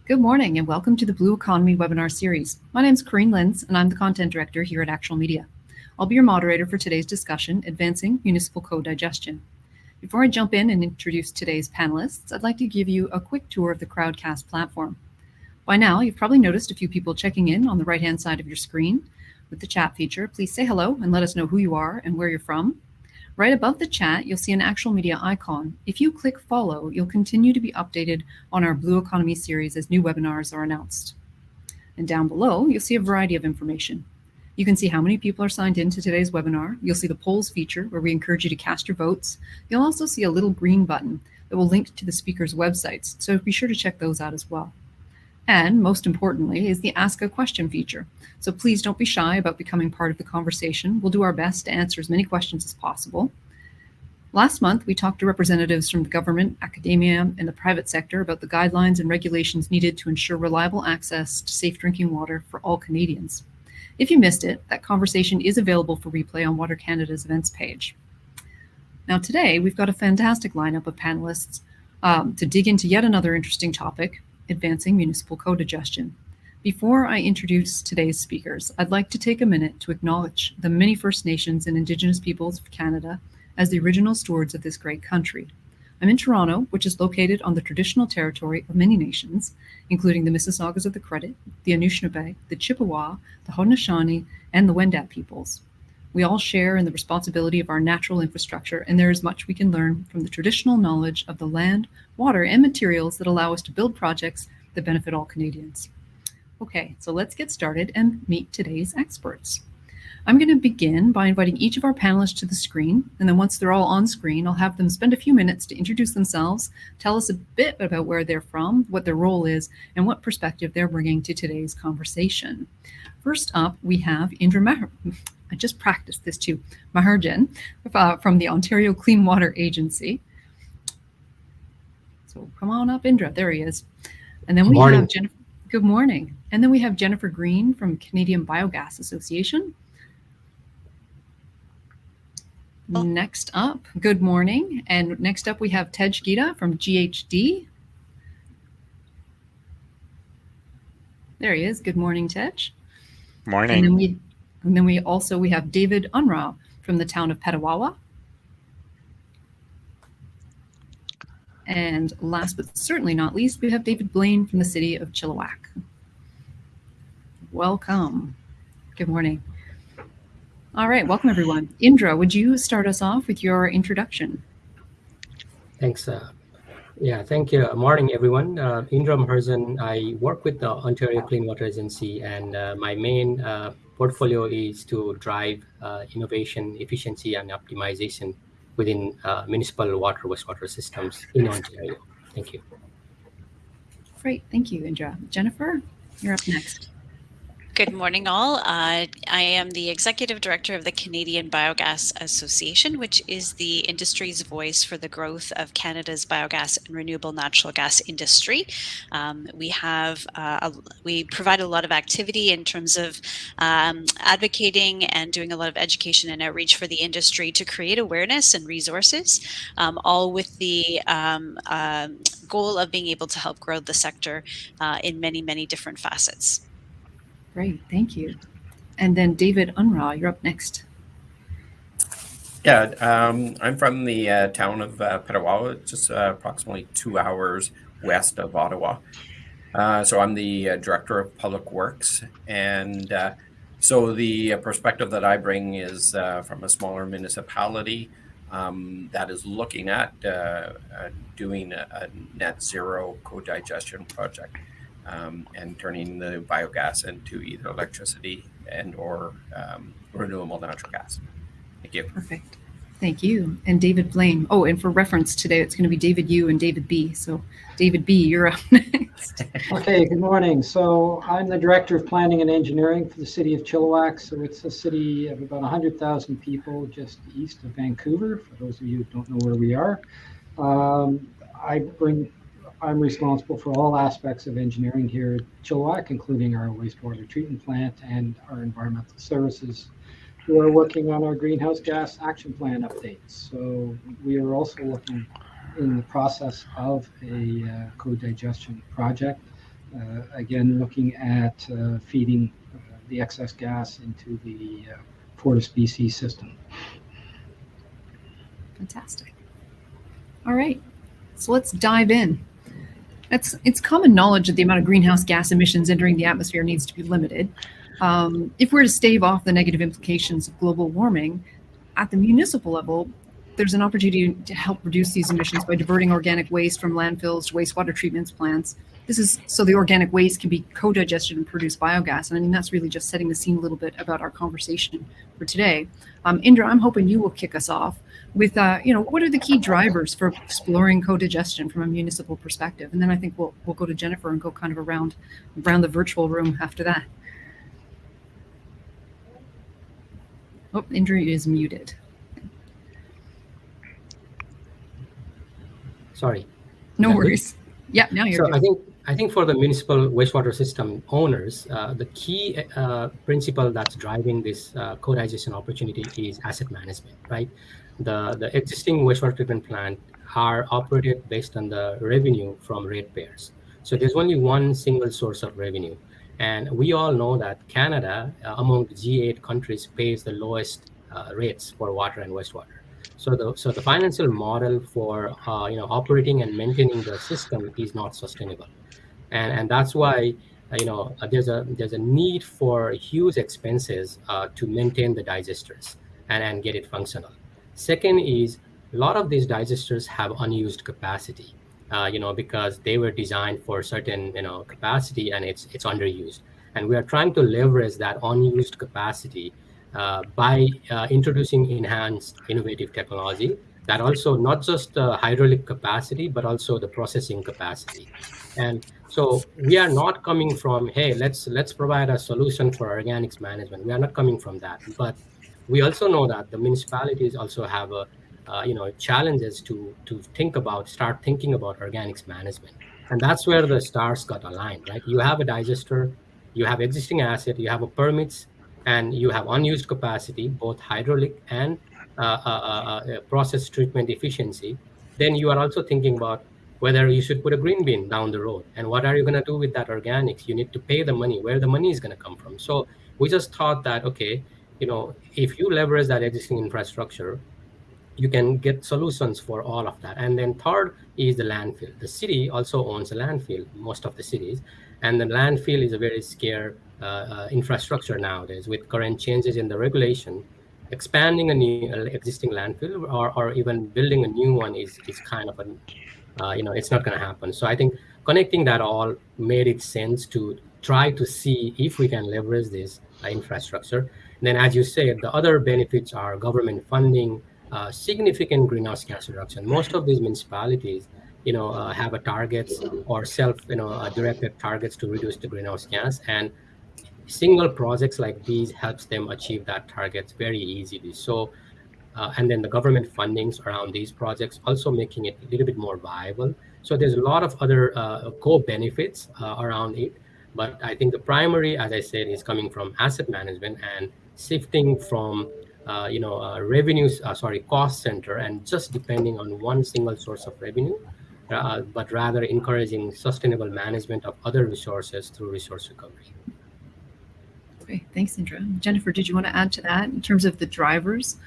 Good morning and welcome to the Blue Economy webinar series. My name is Corrine Lenz and I'm the Content Director here at Actual Media. I'll be your moderator for today's discussion, Advancing Municipal Co-digestion. Before I jump in and introduce today's panelists, I'd like to give you a quick tour of the Crowdcast platform. By now, you've probably noticed a few people checking in on the right-hand side of your screen. With the chat feature, please say hello and let us know who you are and where you're from. Right above the chat, you'll see an Actual Media icon. If you click follow, you'll continue to be updated on our Blue Economy series as new webinars are announced. And down below, you'll see a variety of information. You can see how many people are signed into today's webinar. You'll see the polls feature where we encourage you to cast your votes. You'll also see a little green button that will link to the speakers' websites, so be sure to check those out as well. And most importantly is the Ask a Question feature. So please don't be shy about becoming part of the conversation. We'll do our best to answer as many questions as possible. Last month, we talked to representatives from the government, academia, and the private sector about the guidelines and regulations needed to ensure reliable access to safe drinking water for all Canadians. If you missed it, that conversation is available for replay on Water Canada's events page. Now today, we've got a fantastic lineup of panelists to dig into yet another interesting topic, Advancing Municipal Co-digestion. Before I introduce today's speakers, I'd like to take a minute to acknowledge the many First Nations and Indigenous peoples of Canada as the original stewards of this great country. I'm in Toronto, which is located on the traditional territory of many nations, including the Mississaugas of the Credit, the Anishinaabe, the Chippewa, the Haudenosaunee, and the Wendat peoples. We all share in the responsibility of our natural infrastructure, and there is much we can learn from the traditional knowledge of the land, water, and materials that allow us to build projects that benefit all Canadians. Okay, so let's get started and meet today's experts. I'm going to begin by inviting each of our panelists to the screen, and then once they're all on screen, I'll have them spend a few minutes to introduce themselves, tell us a bit about where they're from, what their role is, and what perspective they're bringing to today's conversation. First up, we have Indra I just practiced this too, Maharjan from the Ontario Clean Water Agency. So come on up, Indra, there he is. And then we have Jennifer, good morning. And then we have Jennifer Green from Canadian Biogas Association. Next up, good morning. And next up we have Tej Gita from GHD. There he is, good morning, Tej. Morning. And then we have David Unrau from the town of Petawawa. And last but certainly not least, we have David Blaine from the city of Chilliwack. Welcome. Good morning. All right, welcome everyone. Indra, would you start us off with your introduction? Thanks. Thank you. Morning, everyone. Indra Maharjan. I work with the Ontario Clean Water Agency, and my main portfolio is to drive innovation, efficiency, and optimization within municipal wastewater systems in Ontario. Thank you. Great, thank you, Indra. Jennifer, you're up next. Good morning, all. I am the Executive Director of the Canadian Biogas Association, which is the industry's voice for the growth of Canada's biogas and renewable natural gas industry. We provide a lot of activity in terms of advocating and doing a lot of education and outreach for the industry to create awareness and resources, all with the goal of being able to help grow the sector in many, many different facets. Great, thank you. And then David Unrau, you're up next. Yeah, I'm from the town of Petawawa, just approximately 2 hours west of Ottawa. So I'm the Director of Public Works. And so the perspective that I bring is from a smaller municipality that is looking at doing a net zero co-digestion project. And turning the biogas into either electricity and or renewable natural gas. Thank you. Perfect. Thank you. And David Blaine. Oh, and for reference today, it's going to be David U and David B. So David B, you're up next. Okay, good morning. So I'm the Director of Planning and Engineering for the city of Chilliwack. So it's a city of about 100,000 people just east of Vancouver, for those of you who don't know where we are. I'm responsible for all aspects of engineering here at Chilliwack, including our wastewater treatment plant and our environmental services. We are working on our greenhouse gas action plan updates. So we are also looking in the process of a co-digestion project. again, looking at feeding the excess gas into the Fortis-BC system. Fantastic. All right, so let's dive in. It's common knowledge that the amount of greenhouse gas emissions entering the atmosphere needs to be limited. If we're to stave off the negative implications of global warming, at the municipal level, there's an opportunity to help reduce these emissions by diverting organic waste from landfills to wastewater treatment plants. This is so the organic waste can be co-digested and produce biogas. And I mean, that's really just setting the scene a little bit about our conversation for today. Indra, I'm hoping you will kick us off with, what are the key drivers for exploring co-digestion from a municipal perspective? And then I think we'll go to Jennifer and go kind of around the virtual room after that. Oh, Indra is muted. Sorry. No worries. Yeah, now you're good. So I think for the municipal wastewater system owners, the key principle that's driving this co-digestion opportunity is asset management, right? The existing wastewater treatment plant are operated based on the revenue from ratepayers. So there's only one single source of revenue. And we all know that Canada, among the G8 countries, pays the lowest rates for water and wastewater. So the financial model for operating and maintaining the system is not sustainable, and that's why there's a need for huge expenses to maintain the digesters and get it functional. Second is a lot of these digesters have unused capacity, because they were designed for certain capacity and it's underused, and we are trying to leverage that unused capacity by introducing enhanced innovative technology that also not just the hydraulic capacity, but also the processing capacity. And so we are not coming from, hey, let's provide a solution for organics management. We are not coming from that. But we also know that the municipalities also have challenges to start thinking about organics management. And that's where the stars got aligned, right? You have a digester, you have existing asset, you have a permits, and you have unused capacity, both hydraulic and process treatment efficiency. Then you are also thinking about whether you should put a green bin down the road. And what are you going to do with that organics? You need to pay the money, where the money is going to come from. So we just thought that, okay, if you leverage that existing infrastructure, you can get solutions for all of that. And then third is the landfill. The city also owns a landfill, most of the cities. And the landfill is a very scarce infrastructure nowadays. With current changes in the regulation, expanding a new existing landfill or even building a new one is kind of it's not going to happen. So I think connecting that all made it sense to try to see if we can leverage this infrastructure. And then, as you said, the other benefits are government funding, significant greenhouse gas reduction. Most of these municipalities, have a targets or directed targets to reduce the greenhouse gas, and single projects like these helps them achieve that targets very easily. So, and then the government fundings around these projects also making it a little bit more viable. So there's a lot of other co-benefits around it. But I think the primary, as I said, is coming from asset management and shifting from cost center and just depending on one single source of revenue, but rather encouraging sustainable management of other resources through resource recovery. Okay, thanks, Indra. Jennifer, did you want to add to that in terms of the drivers?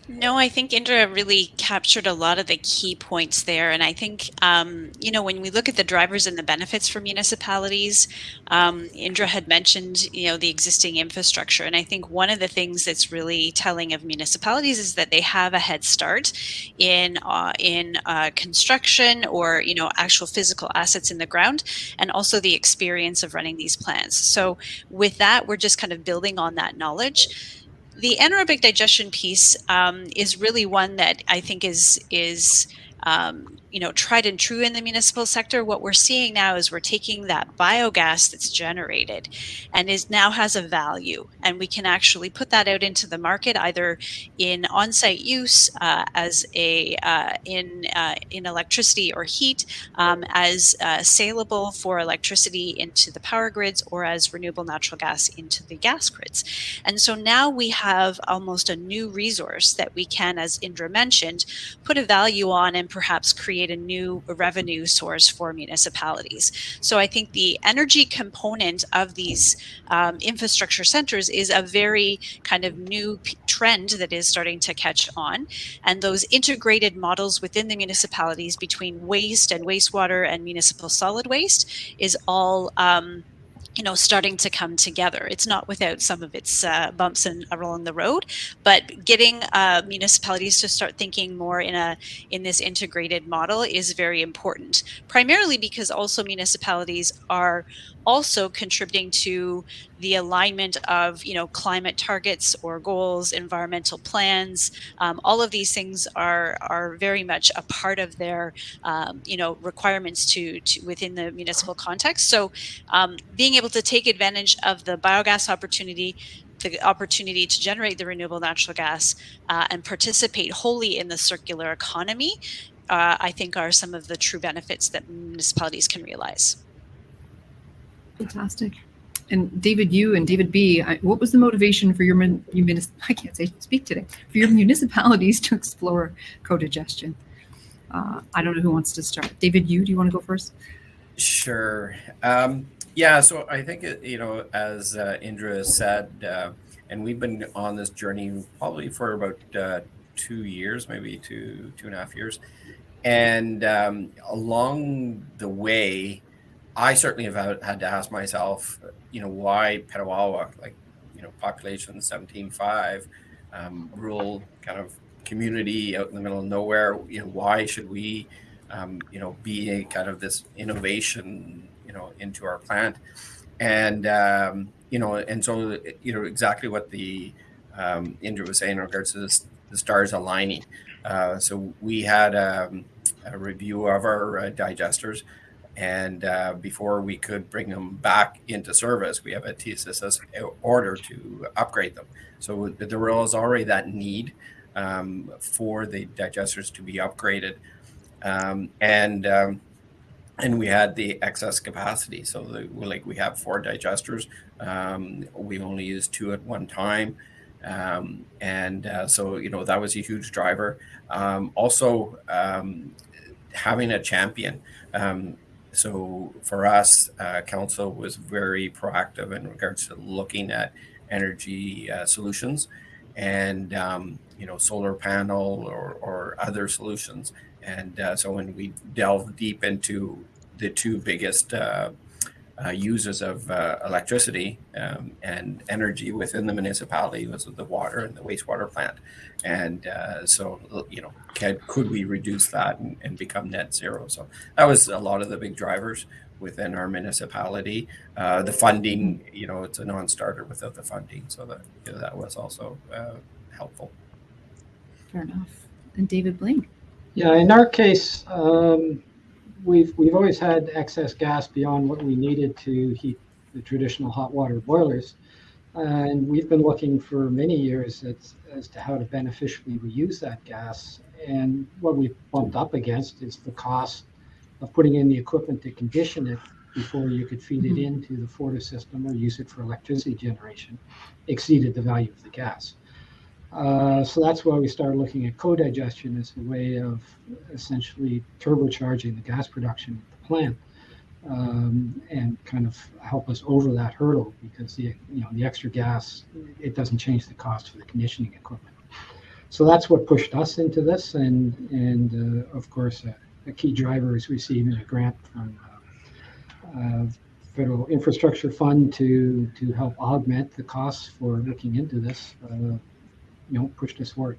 No, I think Indra really captured a lot of the key points there. And I think, when we look at the drivers and the benefits for municipalities, Indra had mentioned, the existing infrastructure. And I think one of the things that's really telling of municipalities is that they have a head start in construction or, actual physical assets in the ground, and also the experience of running these plants. So with that, we're just kind of building on that knowledge. The anaerobic digestion piece is really one that I think is tried and true in the municipal sector. What we're seeing now is we're taking that biogas that's generated and now has a value, and we can actually put that out into the market either in on-site use as in electricity or heat, as saleable for electricity into the power grids, or as renewable natural gas into the gas grids. And so now we have almost a new resource that we can, as Indra mentioned, put a value on and perhaps create create a new revenue source for municipalities. So I think the energy component of these infrastructure centers is a very kind of new trend that is starting to catch on. And those integrated models within the municipalities between waste and wastewater and municipal solid waste is all starting to come together. It's not without some of its bumps along the road, but getting municipalities to start thinking more in this integrated model is very important. Primarily because also municipalities are also contributing to the alignment of climate targets or goals, environmental plans. All of these things are very much a part of their requirements to within the municipal context. So being able to take advantage of the biogas opportunity, the opportunity to generate the renewable natural gas and participate wholly in the circular economy, I think are some of the true benefits that municipalities can realize. Fantastic. And David, you and David B, what was the motivation for your municipalities to explore co-digestion? I don't know who wants to start. David, do you want to go first? Sure. Yeah, so I think, as Indra said, and we've been on this journey probably for about 2 years, maybe two and a half years. And along the way, I certainly have had to ask myself, why Petawawa, population 17.5, rural kind of community out in the middle of nowhere, why should we, be a kind of this innovation, into our plant? And, and so, exactly what the Indra was saying in regards to the stars aligning. So we had a review of our digesters, and before we could bring them back into service, we have a TSSA order to upgrade them. So there was already that need for the digesters to be upgraded, and we had the excess capacity. So we have 4 digesters. We only use 2 at one time. So that was a huge driver. Also, having a champion. So for us, council was very proactive in regards to looking at energy solutions and solar panel or other solutions. And so when we delve deep into the 2 biggest users of electricity and energy within the municipality, was the water and the wastewater plant. And so, could we reduce that and become net zero? So that was a lot of the big drivers within our municipality. The funding, it's a non-starter without the funding. So that was also helpful. Fair enough. And David Bling. Yeah, in our case, we've always had excess gas beyond what we needed to heat the traditional hot water boilers, and we've been looking for many years as to how to beneficially reuse that gas. And what we've bumped up against is the cost of putting in the equipment to condition it before you could feed it into the Fortis system or use it for electricity generation exceeded the value of the gas. So that's why we started looking at co-digestion as a way of essentially turbocharging the gas production at the plant, and kind of help us over that hurdle, because the extra gas, it doesn't change the cost for the conditioning equipment. So that's what pushed us into this, and of course a key driver is receiving a grant from Federal Infrastructure Fund to help augment the costs for looking into this. Pushed us forward.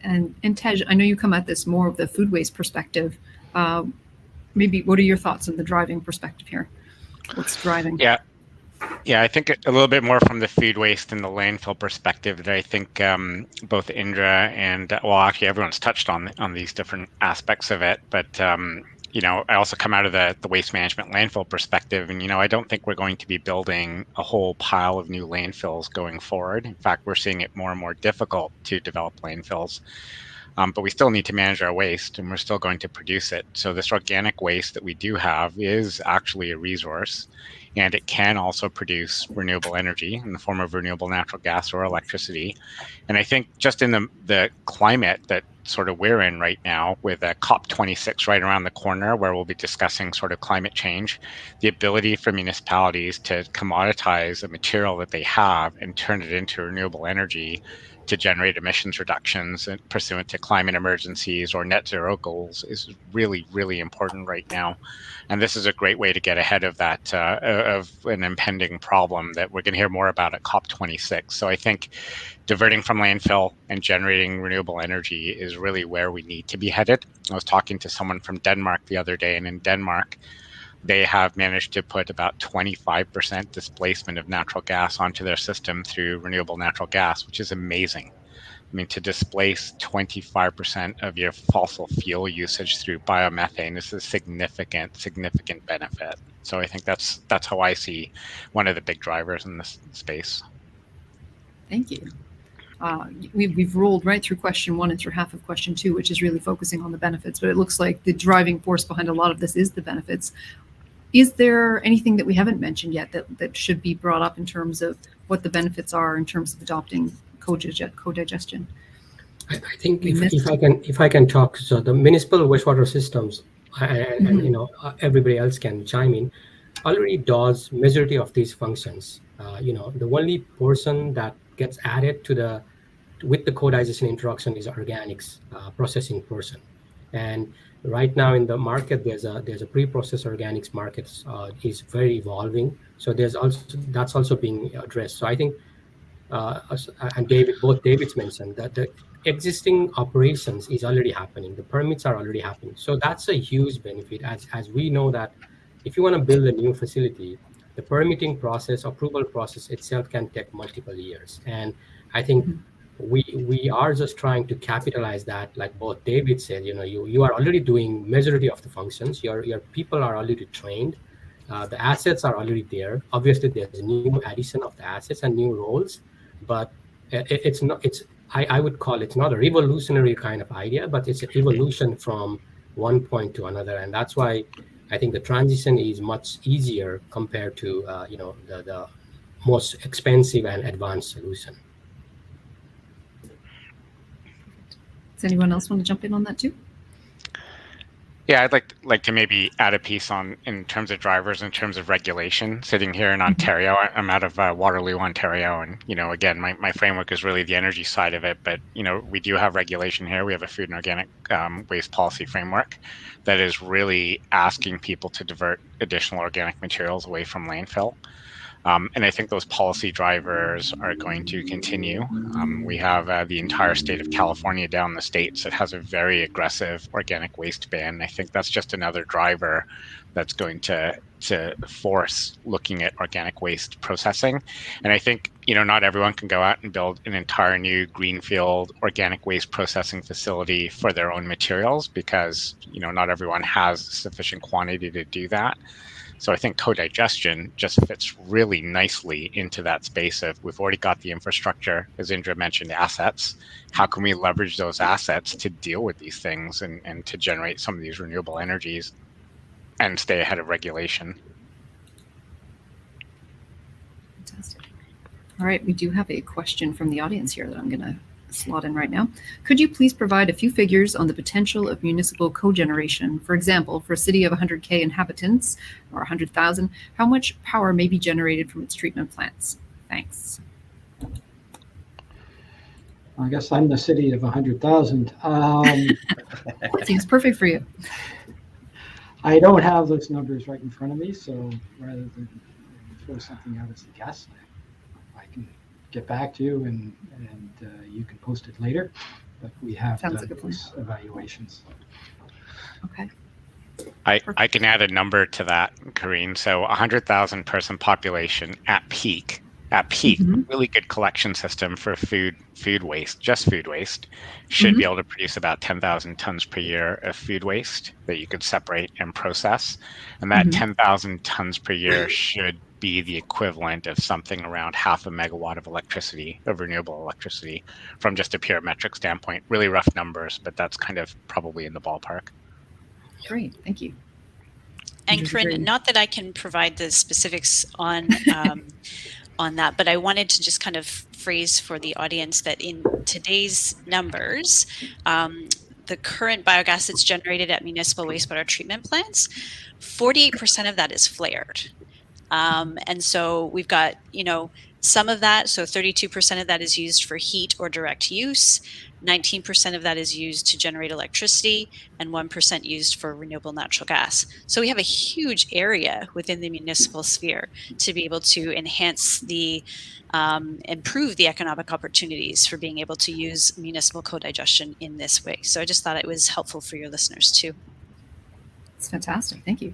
And Tej, I know you come at this more of the food waste perspective. Maybe what are your thoughts on the driving perspective here? What's driving? Yeah, I think a little bit more from the food waste and the landfill perspective that I think both Indra and, actually everyone's touched on these different aspects of it, but I also come out of the waste management landfill perspective, and I don't think we're going to be building a whole pile of new landfills going forward. In fact, we're seeing it more and more difficult to develop landfills, but we still need to manage our waste, and we're still going to produce it. So this organic waste that we do have is actually a resource, and it can also produce renewable energy in the form of renewable natural gas or electricity. And I think just in the climate that sort of we're in right now with a COP26 right around the corner, where we'll be discussing sort of climate change, the ability for municipalities to commoditize a material that they have and turn it into renewable energy to generate emissions reductions and pursuant to climate emergencies or net zero goals is really, really important right now. And this is a great way to get ahead of that, of an impending problem that we're going to hear more about at COP26. So I think diverting from landfill and generating renewable energy is really where we need to be headed. I was talking to someone from Denmark the other day, and in Denmark, they have managed to put about 25% displacement of natural gas onto their system through renewable natural gas, which is amazing. I mean, to displace 25% of your fossil fuel usage through biomethane is a significant, significant benefit. So I think that's how I see one of the big drivers in this space. Thank you. We've rolled right through question 1 and through half of question 2, which is really focusing on the benefits, but it looks like the driving force behind a lot of this is the benefits. Is there anything that we haven't mentioned yet that should be brought up in terms of what the benefits are in terms of adopting co-digestion? I think if I can talk, so the municipal wastewater systems, and you know, everybody else can chime in, already does majority of these functions. You know, the only portion that gets added to with the co-digestion introduction is organics processing person. And right now in the market, there's a pre-processed organics market is very evolving. So that's also being addressed. So I think, and both David's mentioned that the existing operations is already happening. The permits are already happening. So that's a huge benefit, as we know that if you want to build a new facility, the permitting process, approval process itself can take multiple years. And I think we are just trying to capitalize that, like both David said, you know, you are already doing majority of the functions. Your people are already trained. The assets are already there. Obviously, there's a new addition of the assets and new roles, but I would call it's not a revolutionary kind of idea, but it's an evolution from one point to another. And that's why I think the transition is much easier compared to, you know, the most expensive and advanced solution. Does anyone else want to jump in on that too? Yeah, I'd like to maybe add a piece on in terms of drivers, in terms of regulation. Sitting here in Ontario, I'm out of Waterloo, Ontario, and you know, again, my framework is really the energy side of it. But you know, we do have regulation here. We have a food and organic waste policy framework that is really asking people to divert additional organic materials away from landfill. And I think those policy drivers are going to continue. We have the entire state of California down the states that has a very aggressive organic waste ban. I think that's just another driver that's going to force looking at organic waste processing. And I think, you know, not everyone can go out and build an entire new greenfield organic waste processing facility for their own materials because, you know, not everyone has sufficient quantity to do that. So I think co-digestion just fits really nicely into that space of we've already got the infrastructure, as Indra mentioned, assets. How can we leverage those assets to deal with these things and to generate some of these renewable energies and stay ahead of regulation? Fantastic. All right, we do have a question from the audience here that I'm going to slot in right now. Could you please provide a few figures on the potential of municipal cogeneration? For example, for a city of 100K inhabitants or 100,000, how much power may be generated from its treatment plants? Thanks. I guess I'm the city of 100,000. Seems perfect for you. I don't have those numbers right in front of me, so rather than throw something out as a guess, I can get back to you and you can post it later. But we have done those evaluations. Okay. I can add a number to that, Karine. So 100,000 person population at peak, really good collection system for food waste, just food waste, should be able to produce about 10,000 tons per year of food waste that you could separate and process. And that 10,000 tons per year should be the equivalent of something around 0.5 megawatt of electricity, of renewable electricity, from just a pure metric standpoint. Really rough numbers, but that's kind of probably in the ballpark. Great, thank you. And Corinne, not that I can provide the specifics on on that, but I wanted to just kind of phrase for the audience that in today's numbers, the current biogas that's generated at municipal wastewater treatment plants, 48% of that is flared. And so we've got, some of that, so 32% of that is used for heat or direct use, 19% of that is used to generate electricity, and 1% used for renewable natural gas. So we have a huge area within the municipal sphere to be able to enhance improve the economic opportunities for being able to use municipal co-digestion in this way. So I just thought it was helpful for your listeners too. It's fantastic. Thank you.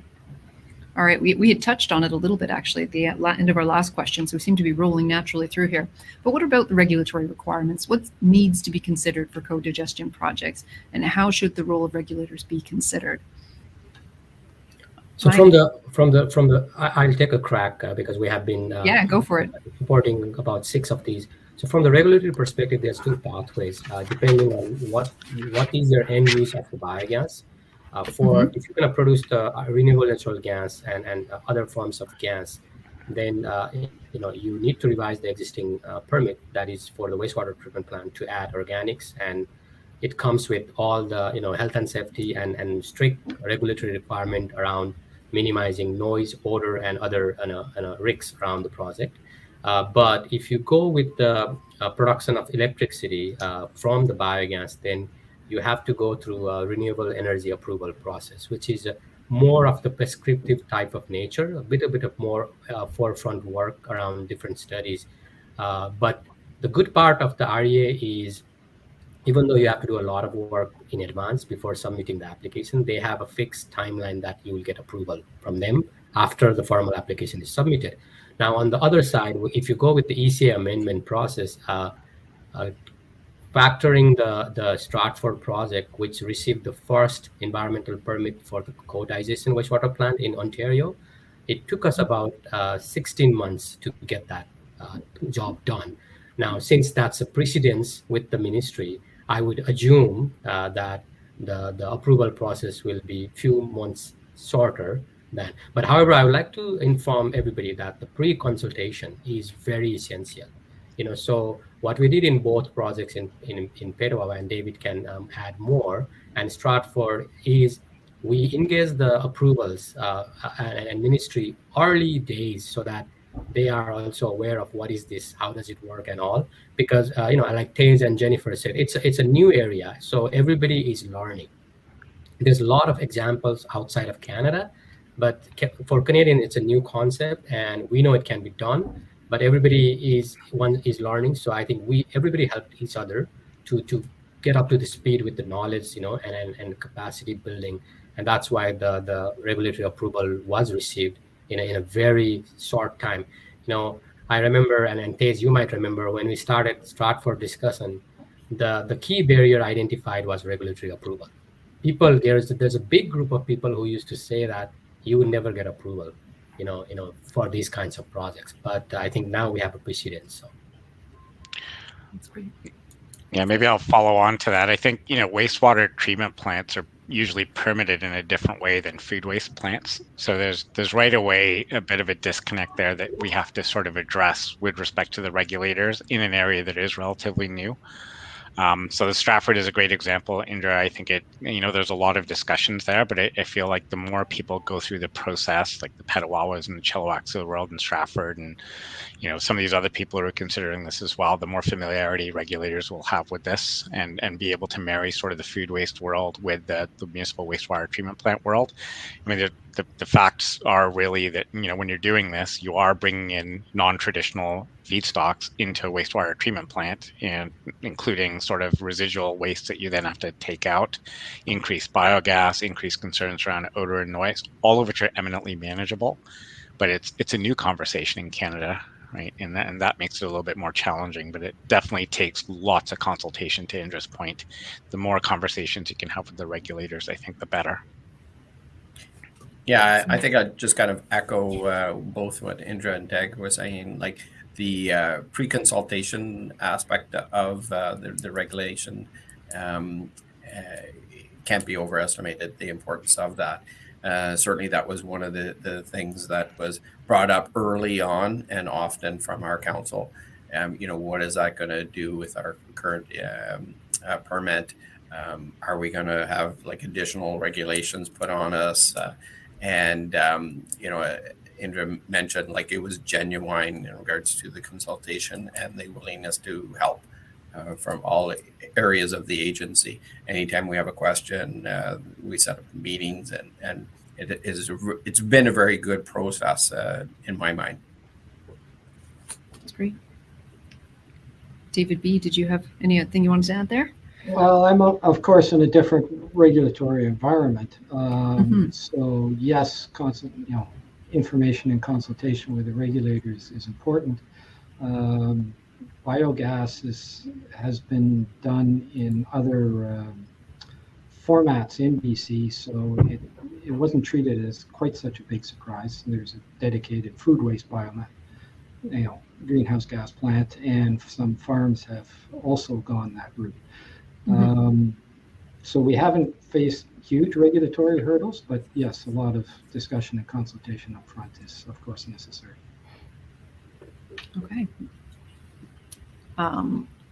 All right, we had touched on it a little bit actually at the end of our last question, so we seem to be rolling naturally through here. But what about the regulatory requirements? What needs to be considered for co-digestion projects, and how should the role of regulators be considered? So I'll take a crack because we have been go for it. Reporting about 6 of these. So from the regulatory perspective, there's 2 pathways depending on what is your end use of the biogas. If you're going to produce the renewable natural gas and other forms of gas, then you need to revise the existing permit that is for the wastewater treatment plant to add organics, and it comes with all the health and safety and strict regulatory requirement around minimizing noise, odor, and other risks around the project. But if you go with the production of electricity from the biogas, then you have to go through a renewable energy approval process, which is more of the prescriptive type of nature, a bit of more forefront work around different studies. But the good part of the REA is, even though you have to do a lot of work in advance before submitting the application, they have a fixed timeline that you will get approval from them after the formal application is submitted. Now, on the other side, if you go with the ECA amendment process, factoring the Stratford project, which received the first environmental permit for the co-digestion wastewater plant in Ontario, it took us about 16 months to get that job done. Now, since that's a precedence with the ministry, I would assume that the approval process will be few months shorter than. But however, I would like to inform everybody that the pre-consultation is very essential. So what we did in both projects in Petawawa, and David can add more, and Stratford, is we engage the approvals and ministry early days so that they are also aware of what is this, how does it work and all, because like Taze and Jennifer said, it's a new area, so everybody is learning. There's a lot of examples outside of Canada, but for Canadian it's a new concept, and we know it can be done, but everybody is learning. So I think everybody helped each other to get up to the speed with the knowledge, and capacity building, and that's why the regulatory approval was received in a very short time. I remember, and Taze, you might remember, when we started Stratford discussion, the key barrier identified was regulatory approval. There's a big group of people who used to say that you would never get approval, for these kinds of projects. But I think now we have a precedent. So that's great. Yeah, maybe I'll follow on to that. I think wastewater treatment plants are usually permitted in a different way than food waste plants. So there's right away a bit of a disconnect there that we have to sort of address with respect to the regulators in an area that is relatively new. So the Stratford is a great example. Indra, I think there's a lot of discussions there, but I feel like the more people go through the process, like the Petawawas and the Chilliwacks of the world in Stratford, and some of these other people who are considering this as well, the more familiarity regulators will have with this, and be able to marry sort of the food waste world with the municipal wastewater treatment plant world. I mean, the facts are really that when you're doing this, you are bringing in non-traditional feedstocks into a wastewater treatment plant, and including sort of residual waste that you then have to take out, increased biogas, increased concerns around odor and noise, all of which are eminently manageable. But it's a new conversation in Canada, right? And that makes it a little bit more challenging, but it definitely takes lots of consultation. To Indra's point, the more conversations you can have with the regulators, I think the better. Yeah, I think I'd just kind of echo both what Indra and Deg were saying. Like the pre-consultation aspect of the regulation can't be overestimated, the importance of that. Certainly that was one of the things that was brought up early on and often from our council. What is that going to do with our current permit? Are we going to have like additional regulations put on us? Indra mentioned like it was genuine in regards to the consultation and the willingness to help from all areas of the agency. Anytime we have a question, we set up meetings, and it's been a very good process in my mind. That's great. David B., did you have anything you wanted to add there? Well, I'm of course in a different regulatory environment. So yes, information and consultation with the regulators is important. Biogas has been done in other formats in BC, so it wasn't treated as quite such a big surprise. There's a dedicated food waste greenhouse gas plant, and some farms have also gone that route. So we haven't faced huge regulatory hurdles, but yes, a lot of discussion and consultation up front is of course necessary. Okay.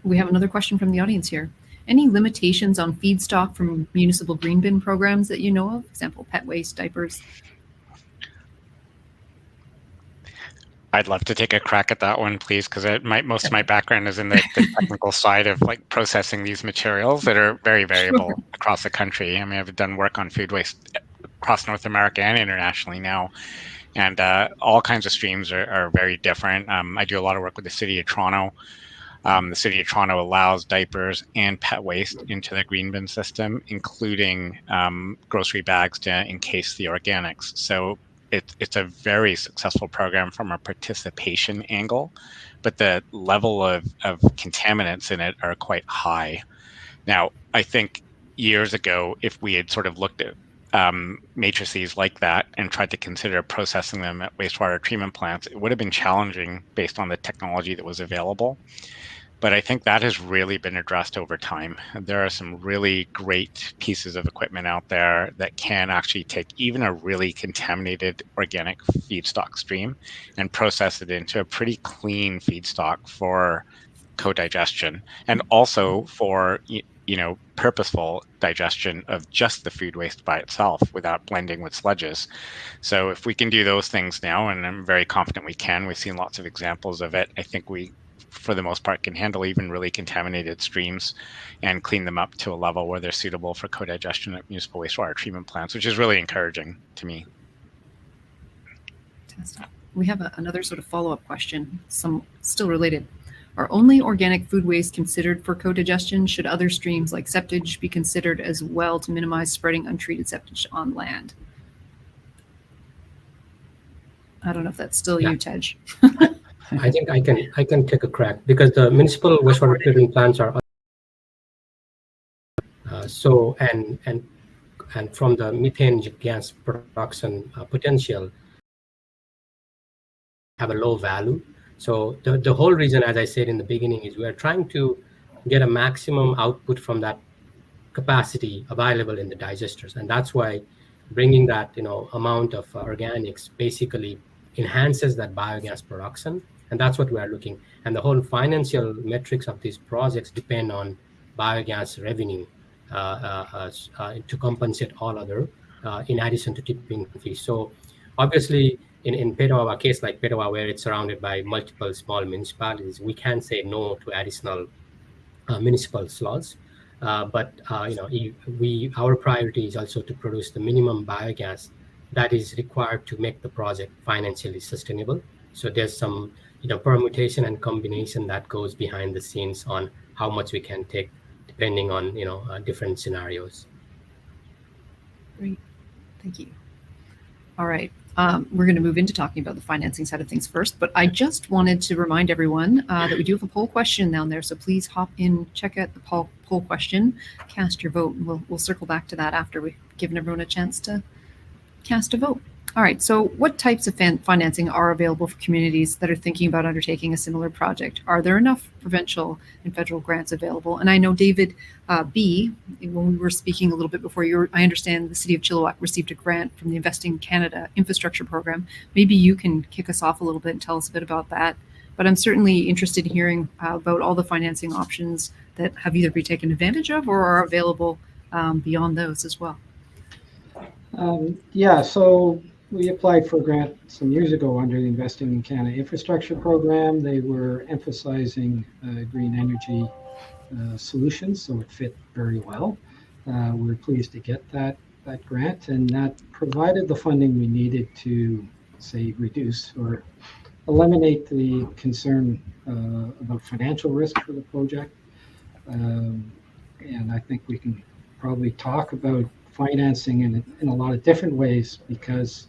We have another question from the audience here. Any limitations on feedstock from municipal green bin programs that you know of? For example, pet waste, diapers? I'd love to take a crack at that one, please, because most of my background is in the technical side of like processing these materials that are very variable across the country. I mean, I've done work on food waste across North America and internationally now, and all kinds of streams are very different. I do a lot of work with the City of Toronto. The City of Toronto allows diapers and pet waste into the green bin system, including grocery bags to encase the organics. So it's a very successful program from a participation angle, but the level of contaminants in it are quite high. Now, I think years ago, if we had sort of looked at matrices like that and tried to consider processing them at wastewater treatment plants, it would have been challenging based on the technology that was available. But I think that has really been addressed over time. There are some really great pieces of equipment out there that can actually take even a really contaminated organic feedstock stream and process it into a pretty clean feedstock for co-digestion, and also for purposeful digestion of just the food waste by itself without blending with sludges. So if we can do those things now, and I'm very confident we can, we've seen lots of examples of it, I think we, for the most part, can handle even really contaminated streams and clean them up to a level where they're suitable for co-digestion at municipal wastewater treatment plants, which is really encouraging to me. Fantastic. We have another sort of follow-up question, some still related. Are only organic food waste considered for co-digestion? Should other streams like septage be considered as well to minimize spreading untreated septage on land? I don't know if that's still you, Tej. I think I can take a crack, because the municipal wastewater treatment plants are and from the methane gas production potential have a low value. So the whole reason, as I said in the beginning, is we are trying to get a maximum output from that capacity available in the digesters, and that's why bringing that amount of organics basically enhances that biogas production. And that's what we are looking. And the whole financial metrics of these projects depend on biogas revenue to compensate all other, in addition to tipping fees. So obviously, in Petawawa, a case like Petawawa, where it's surrounded by multiple small municipalities, we can say no to additional municipal slots. But our priority is also to produce the minimum biogas that is required to make the project financially sustainable. So there's some permutation and combination that goes behind the scenes on how much we can take, depending on different scenarios. Great, thank you. All right, we're going to move into talking about the financing side of things first, but I just wanted to remind everyone that we do have a poll question down there, so please hop in, check out the poll question, cast your vote, and we'll circle back to that after we've given everyone a chance to cast a vote. All right, so what types of financing are available for communities that are thinking about undertaking a similar project? Are there enough provincial and federal grants available? And I know David B, when we were speaking a little bit before, I understand the City of Chilliwack received a grant from the Investing Canada Infrastructure Program. Maybe you can kick us off a little bit and tell us a bit about that. But I'm certainly interested in hearing about all the financing options that have either been taken advantage of or are available beyond those as well. Yeah, so we applied for a grant some years ago under the Investing in Canada Infrastructure Program. They were emphasizing green energy solutions, so it fit very well. We were pleased to get that grant, and that provided the funding we needed to, say, reduce or eliminate the concern about financial risk for the project. And I think we can probably talk about financing in a lot of different ways, because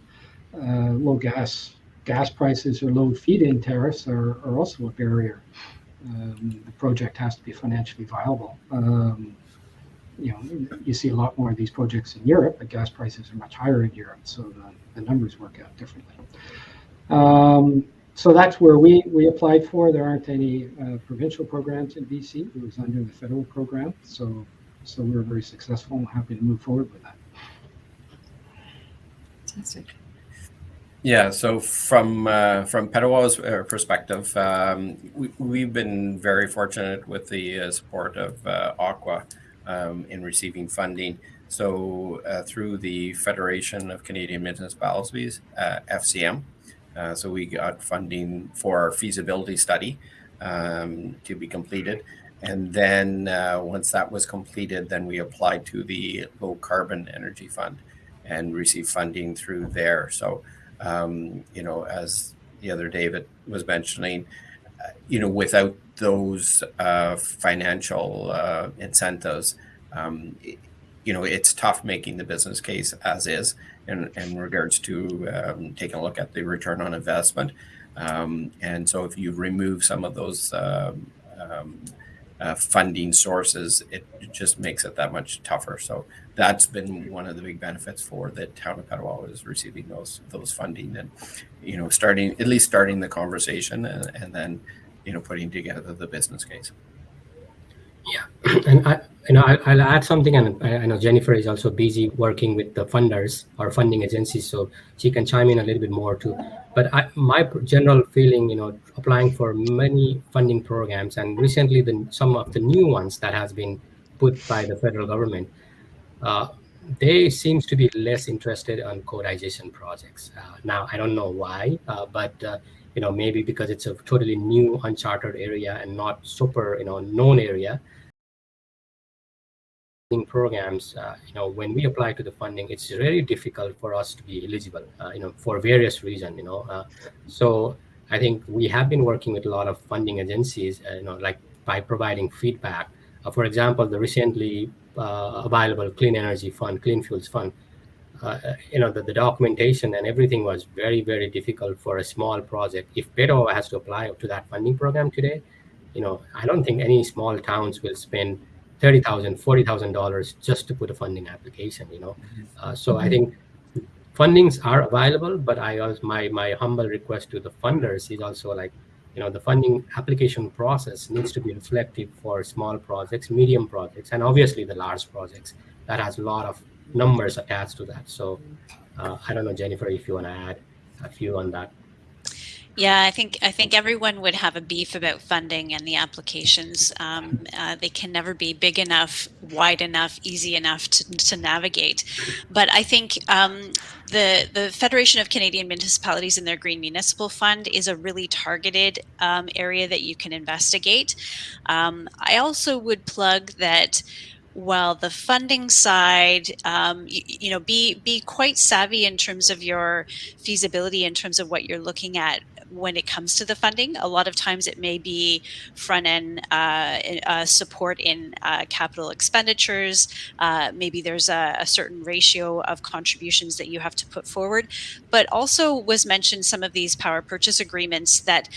low gas prices or low feed-in tariffs are also a barrier. The project has to be financially viable. You see a lot more of these projects in Europe, but gas prices are much higher in Europe, so the numbers work out differently. So that's where we applied for. There aren't any provincial programs in BC. It was under the federal program, so we were very successful and happy to move forward with that. Fantastic. Yeah, so from Petawa's perspective, we've been very fortunate with the support of Aqua in receiving funding. So through the Federation of Canadian Municipalities, FCM, so we got funding for our feasibility study to be completed. And then once that was completed, then we applied to the Low Carbon Energy Fund and received funding through there. So as the other David was mentioning, without those financial incentives, it's tough making the business case as is in regards to taking a look at the return on investment. And so if you remove some of those funding sources, it just makes it that much tougher. So that's been one of the big benefits for the town of Petawa, is receiving those funding and starting the conversation and then putting together the business case. Yeah, and I'll add something, and I know Jennifer is also busy working with the funders or funding agencies, so she can chime in a little bit more too. But my general feeling, applying for many funding programs, and recently some of the new ones that has been put by the federal government, they seems to be less interested on co-digestion projects. Now, I don't know why, but maybe because it's a totally new, uncharted area and not super, known area. Programs, when we apply to the funding, it's very difficult for us to be eligible, for various reasons, So I think we have been working with a lot of funding agencies, like by providing feedback. For example, the recently available Clean Energy Fund, Clean Fuels Fund, the documentation and everything was very, very difficult for a small project. If Petawa has to apply to that funding program today, I don't think any small towns will spend $30,000, $40,000 just to put a funding application, So I think fundings are available, but my humble request to the funders is also like, the funding application process needs to be reflective for small projects, medium projects, and obviously the large projects that has a lot of numbers attached to that. So I don't know, Jennifer, if you want to add a few on that. Yeah, I think everyone would have a beef about funding and the applications. They can never be big enough, wide enough, easy enough to navigate. But I think the Federation of Canadian Municipalities and their Green Municipal Fund is a really targeted area that you can investigate. I also would plug that while the funding side, be quite savvy in terms of your feasibility, in terms of what you're looking at when it comes to the funding. A lot of times it may be front end support in capital expenditures. Maybe there's a certain ratio of contributions that you have to put forward, but also was mentioned some of these power purchase agreements that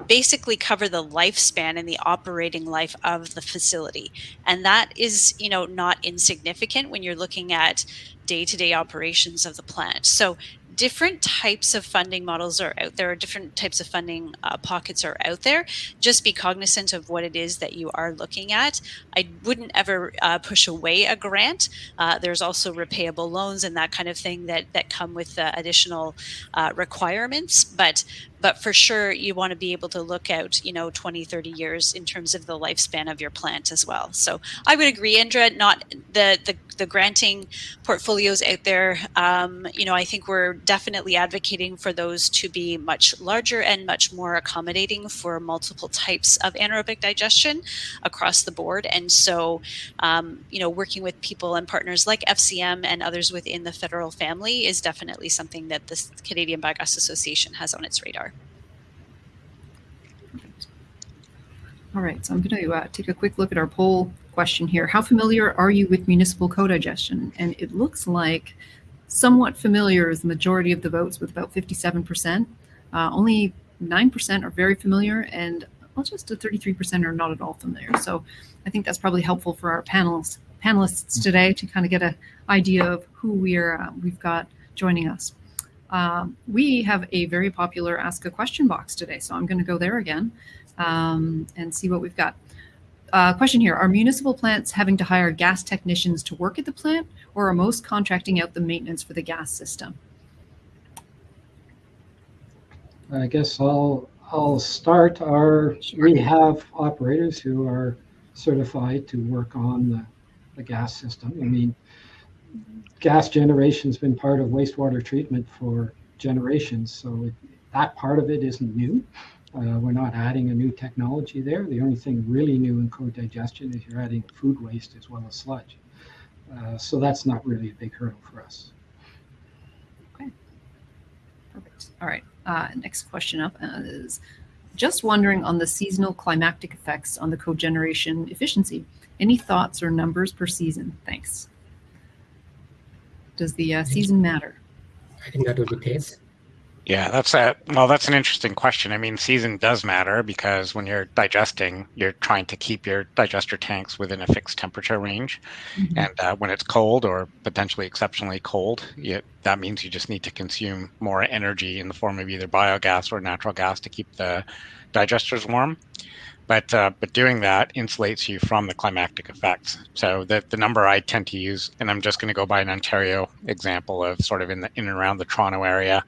basically cover the lifespan and the operating life of the facility. And that is, not insignificant when you're looking at day-to-day operations of the plant. So different types of funding models are out there, different types of funding pockets are out there. Just be cognizant of what it is that you are looking at. I wouldn't ever push away a grant. There's also repayable loans and that kind of thing that come with additional requirements, but for sure you want to be able to look out 20, 30 years in terms of the lifespan of your plant as well. So I would agree, Indra, not the granting portfolios out there. I think we're definitely advocating for those to be much larger and much more accommodating for multiple types of anaerobic digestion across the board. And so, working with people and partners like FCM and others within the federal family is definitely something that the Canadian Biogas Association has on its radar. All right, so I'm going to take a quick look at our poll question here. How familiar are you with municipal co-digestion? And it looks like somewhat familiar is the majority of the votes, with about 57%. Only 9% are very familiar, and just 33% are not at all familiar. So I think that's probably helpful for our panelists today to kind of get an idea of who we've got joining us. We have a very popular Ask a Question box today, so I'm going to go there again and see what we've got. Question here: are municipal plants having to hire gas technicians to work at the plant, or are most contracting out the maintenance for the gas system? I guess I'll start. We have operators who are certified to work on the gas system. I mean, gas generation's been part of wastewater treatment for generations, so that part of it isn't new. We're not adding a new technology there. The only thing really new in co-digestion is you're adding food waste as well as sludge. So that's not really a big hurdle for us. Okay, perfect. All right, next question up is just wondering on the seasonal climatic effects on the cogeneration efficiency. Any thoughts or numbers per season? Thanks. Does the season matter? I think that would be Taze. Yeah, that's an interesting question. I mean, season does matter because when you're digesting, you're trying to keep your digester tanks within a fixed temperature range. Mm-hmm. And when it's cold or potentially exceptionally cold, that means you just need to consume more energy in the form of either biogas or natural gas to keep the digesters warm. But doing that insulates you from the climactic effects. So the number I tend to use, and I'm just going to go by an Ontario example of sort of in and around the Toronto area,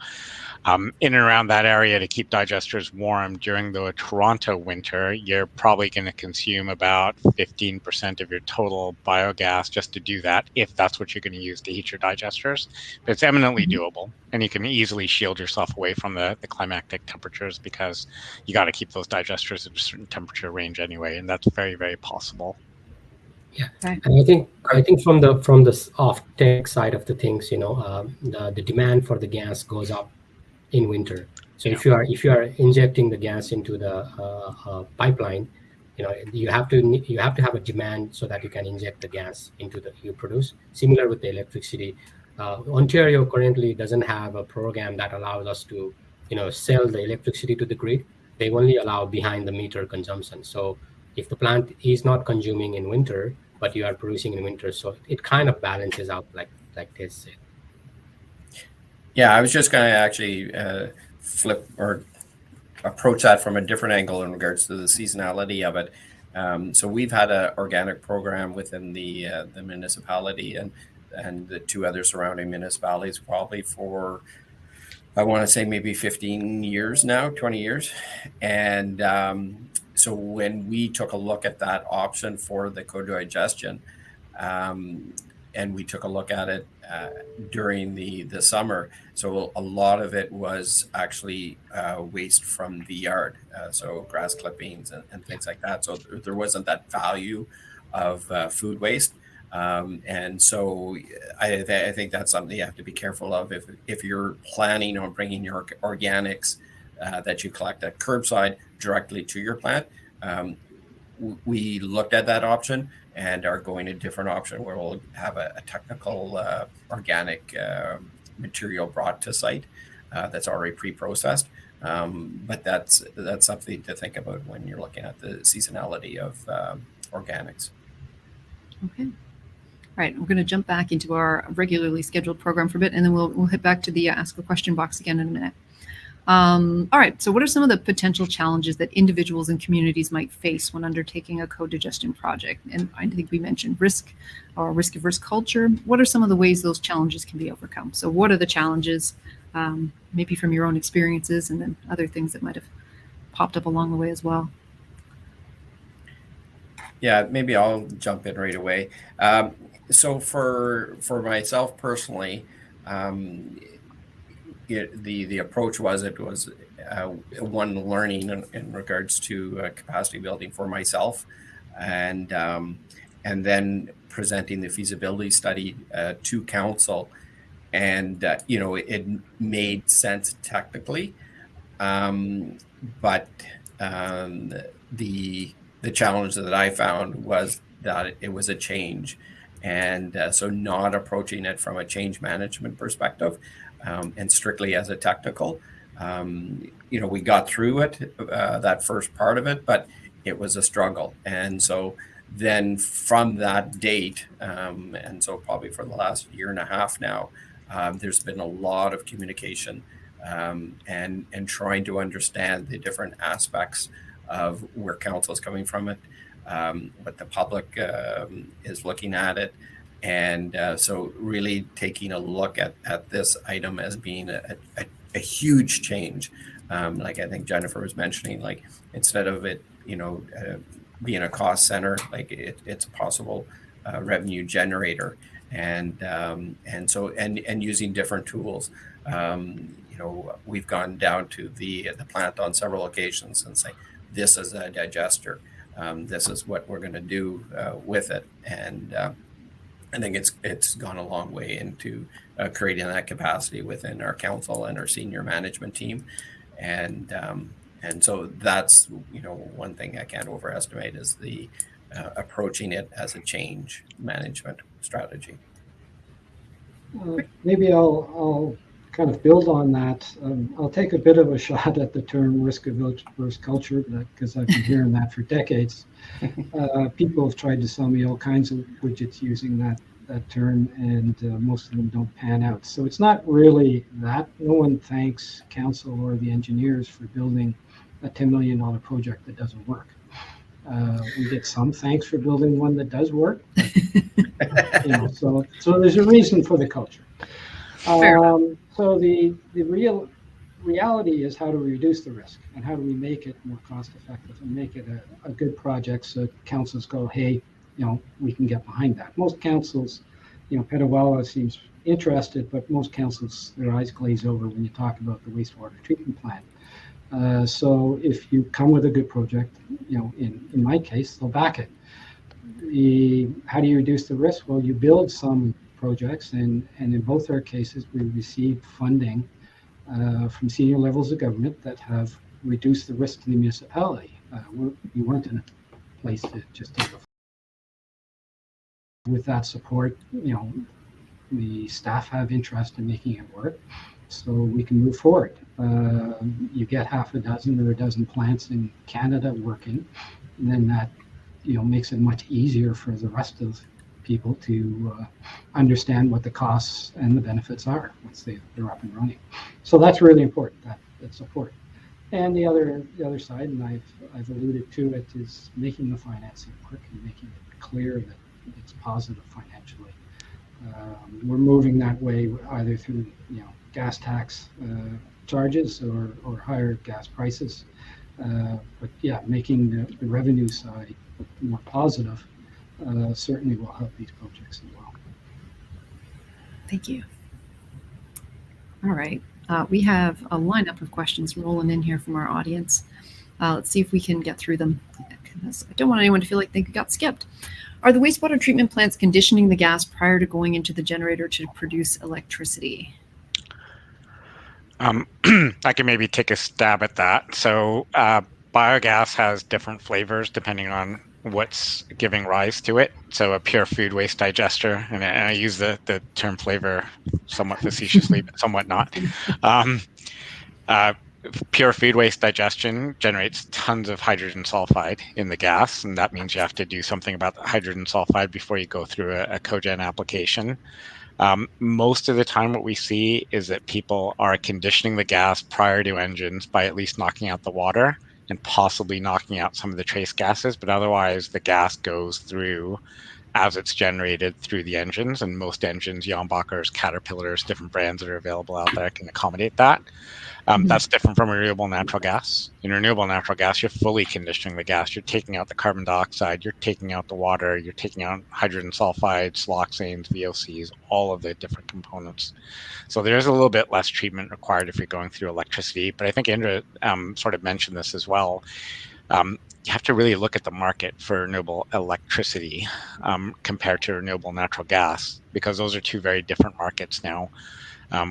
in and around that area to keep digesters warm during the Toronto winter, you're probably going to consume about 15% of your total biogas just to do that, if that's what you're going to use to heat your digesters. But it's eminently doable, and you can easily shield yourself away from the climactic temperatures because you got to keep those digesters at a certain temperature range anyway, and that's very, very possible. Yeah, and I think from the off-take side of the things, the demand for the gas goes up in winter. So if you are injecting the gas into the pipeline, you have to have a demand so that you can inject the gas into you produce. Similar with the electricity, Ontario currently doesn't have a program that allows us to sell the electricity to the grid. They only allow behind the meter consumption. So if the plant is not consuming in winter, but you are producing in winter, so it kind of balances out like Tez said. Yeah, I was just going to actually flip or approach that from a different angle in regards to the seasonality of it. So we've had an organic program within the municipality and the two other surrounding municipalities probably for, I want to say maybe 15 years now, 20 years. And so when we took a look at that option for the co-digestion, and we took a look at it during the summer. So a lot of it was actually waste from the yard, so grass clippings and things like that. So there wasn't that value of food waste. And so I think that's something you have to be careful of if you're planning on bringing your organics that you collect at curbside directly to your plant. We looked at that option and are going a different option where we'll have a technical organic material brought to site that's already pre-processed. But that's something to think about when you're looking at the seasonality of organics. Okay. All right, we're going to jump back into our regularly scheduled program for a bit, and then we'll hit back to the ask a question box again in a minute. All right, so what are some of the potential challenges that individuals and communities might face when undertaking a co-digestion project? And I think we mentioned risk or risk-averse culture. What are some of the ways those challenges can be overcome? So what are the challenges, maybe from your own experiences, and then other things that might have popped up along the way as well? Yeah, maybe I'll jump in right away. So for myself personally, the approach was one learning in regards to capacity building for myself, and then presenting the feasibility study to council, and it made sense technically, but the challenge that I found was that it was a change, and so not approaching it from a change management perspective, and strictly as a technical. We got through it, that first part of it, but it was a struggle. And so then from that date, and so probably for the last year and a half now, there's been a lot of communication, and trying to understand the different aspects of where council is coming from it, what the public is looking at it. And so really taking a look at this item as being a huge change. Like I think Jennifer was mentioning, like instead of it, being a cost center, like it's a possible revenue generator. And so using different tools. We've gone down to the plant on several occasions and say, this is a digester. This is what we're going to do with it. And I think it's gone a long way into creating that capacity within our council and our senior management team, and so that's one thing I can't overestimate is the approaching it as a change management strategy. Maybe I'll kind of build on that. I'll take a bit of a shot at the term risk-averse culture because I've been hearing that for decades. People have tried to sell me all kinds of widgets using that term, and most of them don't pan out. So it's not really that. No one thanks council or the engineers for building a $10 million project that doesn't work. We get some thanks for building one that does work. But, so there's a reason for the culture. So the reality is, how do we reduce the risk, and how do we make it more cost effective and make it a good project so councils go, hey, we can get behind that. Most councils, Petawawa seems interested, but most councils, their eyes glaze over when you talk about the wastewater treatment plant. So if you come with a good project, in my case, they'll back it. How do you reduce the risk? Well, you build some projects, and in both our cases, we received funding from senior levels of government that have reduced the risk to the municipality. We weren't in a place to just take a. With that support, the staff have interest in making it work, so we can move forward. You get half a dozen or a dozen plants in Canada working, and then that makes it much easier for the rest of people to understand what the costs and the benefits are once they're up and running. So that's really important, that support. And the other side, and I've alluded to it, is making the financing work and making it clear that it's positive financially. We're moving that way either through gas tax charges or higher gas prices. But yeah, making the revenue side more positive certainly will help these projects as well. Thank you. All right. We have a lineup of questions rolling in here from our audience. Let's see if we can get through them, because I don't want anyone to feel like they got skipped. Are the wastewater treatment plants conditioning the gas prior to going into the generator to produce electricity? I can maybe take a stab at that. So biogas has different flavors depending on what's giving rise to it. So a pure food waste digester, and I use the term flavor somewhat facetiously, but somewhat not. pure feed waste digestion generates tons of hydrogen sulfide in the gas, and that means you have to do something about the hydrogen sulfide before you go through a cogen application. Most of the time what we see is that people are conditioning the gas prior to engines by at least knocking out the water and possibly knocking out some of the trace gases, but otherwise the gas goes through as it's generated through the engines, and most engines, Jenbachers, Caterpillars, different brands that are available out there can accommodate that. That's different from renewable natural gas. In renewable natural gas, you're fully conditioning the gas. You're taking out the carbon dioxide, you're taking out the water, you're taking out hydrogen sulfides, siloxanes, VOCs, all of the different components. So there's a little bit less treatment required if you're going through electricity. But I think Indra sort of mentioned this as well. You have to really look at the market for renewable electricity compared to renewable natural gas, because those are two very different markets now.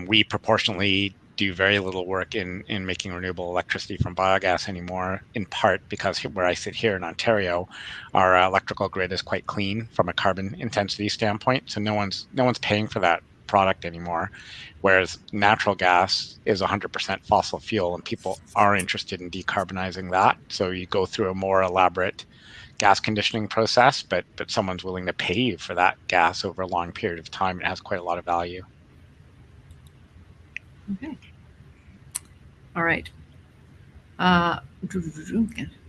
We proportionally do very little work in making renewable electricity from biogas anymore, in part because where I sit here in Ontario, our electrical grid is quite clean from a carbon intensity standpoint. So no one's paying for that product anymore. Whereas natural gas is 100% fossil fuel, and people are interested in decarbonizing that. So you go through a more elaborate gas conditioning process, but someone's willing to pay you for that gas over a long period of time. It has quite a lot of value. Okay. All right.